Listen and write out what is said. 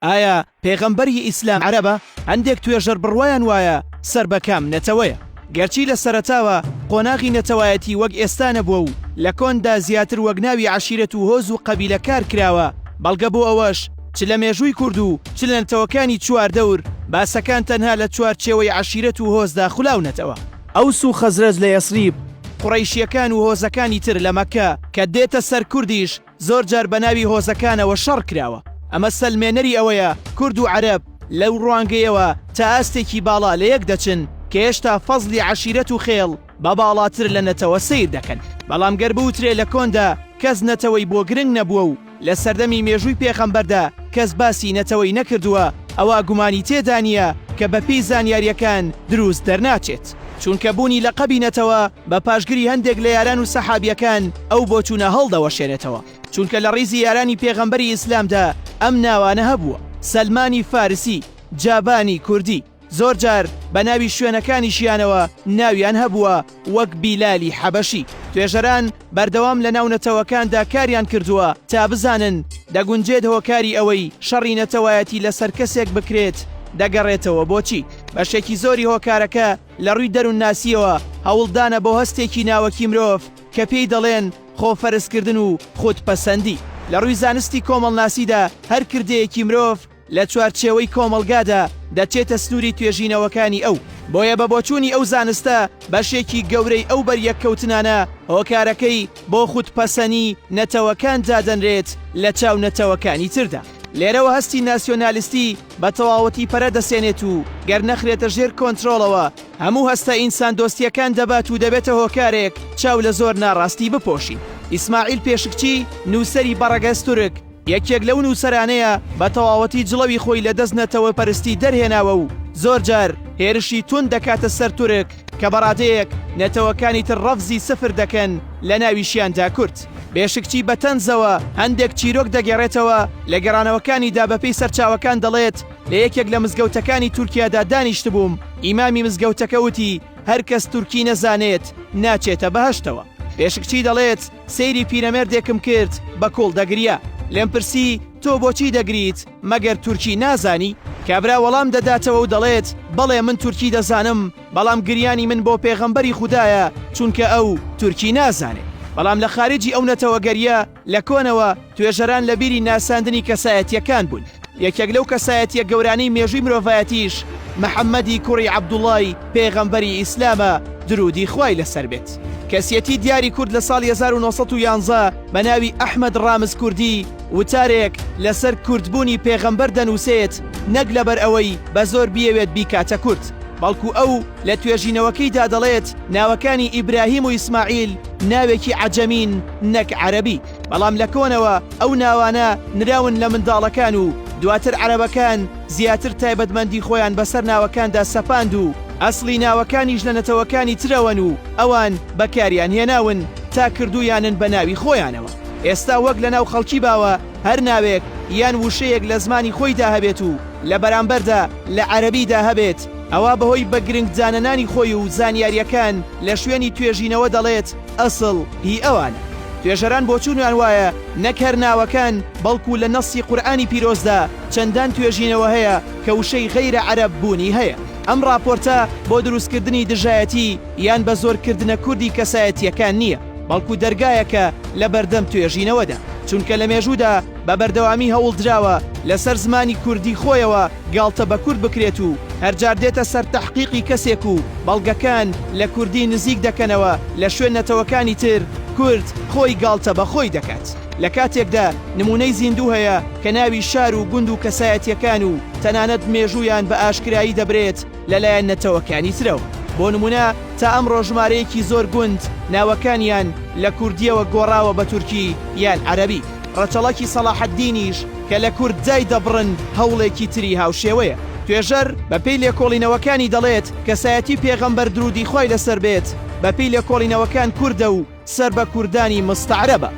ئایا پێغەمبەری ئیسلام عەرەبە؟ هەندێک توێژەر بڕوایان وایە سەر بە کام نەتەوەیە. گەرچی لە سەرەتاوە قۆناغی نەتەوایەتی وەک ئێستا نەبووە و لە کۆندا زیاتر وەک ناوی عەشیرەت و هۆز و قەبیلە کار کراوە، بەڵگە بۆ ئەوەش چ لە مێژووی کورد و چ لە نەتەوەکانی چواردەور باسەکان تەنها لە چوارچێوەی عەشیرەت و هۆزدا خولاونەتەوە. ئەوس و خەزرەج لە یەسریب، قوڕەیشیەکان و هۆزەکانی تر لە مەککە کە دێتە سەر کوردیش زۆر جار بە ناوی هۆزەکانەوە شەڕ کراوە. ئەمە سەلمێنەری ئەوەیە کورد و عەرەب لەو ڕوانگەیەوە تا ئاستێکی باڵا لە یەک دەچن کە هێشتا فەزلی عەشیرەت و خێڵ بە باڵاتر لە نەتەوە سیر دەکەن. بەڵام گەر بوترێ لە کۆندا کەس نەتەوەی بۆ گرنگ نەبووە و لە سەردەمی مێژووی پێغەمبەردا کەس باسی نەتەوەی نەکردووە، ئەوە گومانی تێدا نییە کە بەپێی زانیاریەکان دروست دەرناچێت. چونکە بوونی لە قەبی نەتەوە بە پاشگری هەندێک لە یاران و سەحابیەکان ئەو بۆچوونە هەڵدەوەشێنێتەوە. چونکە لە ڕیزی یارانی پێغەمبەری ئیسلامدا ئەم ناوانە هەبووە: سەلمانی فارسی، جابانی کوردی. زۆر جار بە ناوی شوێنەکانیشیانەوە ناویان هەبووە وەک بیلالی حەبەشی. توێژەران بەردەوام لە ناو نەتەوەکاندا کاریان کردووە تا بزانن دەگونجێت هۆکاری ئەوەی شەڕی نەتەوایەتی لەسەر کەسێک بکرێت دەگەڕێتەوە بۆچی. بەشێکی زۆری هۆکارەکە لە ڕووی دەروون ناسیەوە هەوڵدانە بۆ هەستێکی ناوەکی مرۆڤ کە پێی دەڵێن خۆفەرزکردن و خودپەسەندی. لە ڕووی زانستی کۆمەڵناسیدا هەر کردەیەکی مرۆڤ لە چوارچێوەی کۆمەڵگادا دەچێتە سنووری توێژینەوەکانی ئەو. بۆیە بە بۆچوونی ئەو زانستە بەشێکی گەورەی ئەو بەریەککەوتنانە هۆکارەکەی بۆ خودپەسەنی نەتەوەکان دادەنرێت لە چاو نەتەوەکانی تردا. لێرەوە هەستی ناسیۆنالیستی بە تەواوەتی پەرە دەسێنێت و گەر نەخرێتە ژێر کۆنتترۆڵەوە هەموو هەستە ئینسان دۆستیەکان دەبات و دەبێتە هۆکارێک چاو لە زۆر ناڕاستی بپۆشین. ئیسماعیل پێشکچی نووسەری بەڕەگەز تورک یەکێک لەو نووسەرانەیە بە تەواوەتی جڵەوی خۆی لە دەستنەتەوە پەرستی دەرهێناوە و زۆر جار هێرشی تون دەکاتە سەر تورک کە بەڕادەیەک نەتەوەکانی تر ڕەفزی سفر دەکەن لە ناویشیاندا کورد. بێشکچی بە تەنزەوە هەندێک چیرۆک دەگەڕێتەوە لە گەڕانەوەکانیدا بەپێی سەرچاوەکان دەڵێت لە یەکێک لە مزگەوتەکانی تورکیادا دانیشت بووم، ئیمامی مزگەوتەکە وتی هەر کەس تورکی نەزانێت ناچێتە بەهەشتەوە. بێشکچی دەڵێت سەیری پیرەمێردێکم کرد بە کۆڵ دەگریا، لێم پرسی تۆ بۆچی دەگریت مەگەر تورکی نازانی؟ کابرا وەڵام دەداتەوە و دەڵێت بەڵێ من تورکی دەزانم، بەڵام گریانی من بۆ پێغەمبەری خودایە چونکە ئەو تورکی نازانێت. بەڵام لە خارجی ئەو نەتەوەگەریە لە کۆنەوە توێژەران لە بیری ناساندنی کەسایەتیەکان بوون. یەکێک لەو کەسایەتیە گەورانەی مێژووی مرۆڤایەتیش محەممەدی کوڕی عەبدوڵای پێغەمبەری ئیسلامە، درودی خوای لەسەر بێت. کەسیەتی دیاری کورد لە ساڵی 1911 بە ناوی ئەحمەد ڕامز کوردی وتارێک لەسەر کوردبوونی پێغەمبەر دەنووسێت، نەک لەبەر ئەوەی بە زۆر بیەوێت بیکاتە کورد، بەڵکو ئەو لە توێژینەوەکەیدا دەڵێت ناوەکانی ئیبراهیم و ئیسماعیل ناوێکی عەجەمین نەک عەرەبی. بەڵام لە کۆنەوە ئەو ناوانە نراون لە منداڵەکان و دواتر عەرەبەکان زیاتر تایبەتمەندی خۆیان بەسەر ناوەکاندا سەپاند و ئەسڵی ناوەکانیش لە نەتەوەکانی ترەوەن و ئەوان بەکاریان هێناون تا کردویانن بە ناوی خۆیانەوە. ئێستا وەک لە ناو خەڵکی باوە هەر ناوێک یان وشەیەک لە زمانی خۆیدا هەبێت و لە بەرامبەردا لە عەرەبیدا هەبێت، ئەوە بەهۆی بە گرنگجانەنانی خۆی و زانیاریەکان لە شوێنی توێژینەوە دەڵێت ئەسڵ هی ئەوانە. توێژەران بۆچوونیان وایە نەک هەر ناوەکان بەڵکو لە نەسی قورئانی پیرۆزدا چەندان توێژینەوە هەیە کە وشەی غەیرە عەرەب بوونی هەیە. ئەم راپۆرتە بۆ دروستکردنی دژایەتی یان بە زۆرکردنە کوردی کەسایەتیەکان نییە، بەڵکو دەرگایەکە لە بەردەم توێژینەوەدا. چونکە لە مێژوودا بە بەردەوامی هەوڵ درراوە لەسەر زمانی کوردی خۆیەوە گاڵتە بە کورد بکرێت و هەرجار دێتە سەر تەحقیقی کەسێک و بەڵگەکان لە کوردی نزیک دەکەنەوە لە شوێن نەتەوەکانی تر کورد خۆی گاڵتە بە خۆی دەکات. لە کاتێکدا نمونەی زیندوو هەیە کە ناوی شار و گوند و کەسایەتیەکان و تەنانەت مێژوویان بە ئاشکرایی دەبرێت لەلایەن نەتەوەکانی ترەوە. بۆ نمونە تا ئەم ڕۆژمارەیەکی زۆر گوند ناوەکانیان لە کوردیەوە گۆڕاوە بە تورکی یان عەرەبی. ڕەچەڵەکی سەلاحەددینیش کە لە کورد جای دەبڕن هەوڵێکی تری هاوشێوەیە. توێژەر بەپێی لێکۆڵینەوەکانی دەڵێت کەسایەتی پێغەمبەر درودی خوای لەسەر بێت بەپێی لێکۆڵینەوەکان کووردە و سەر بە کوردانی مستەعرەبە.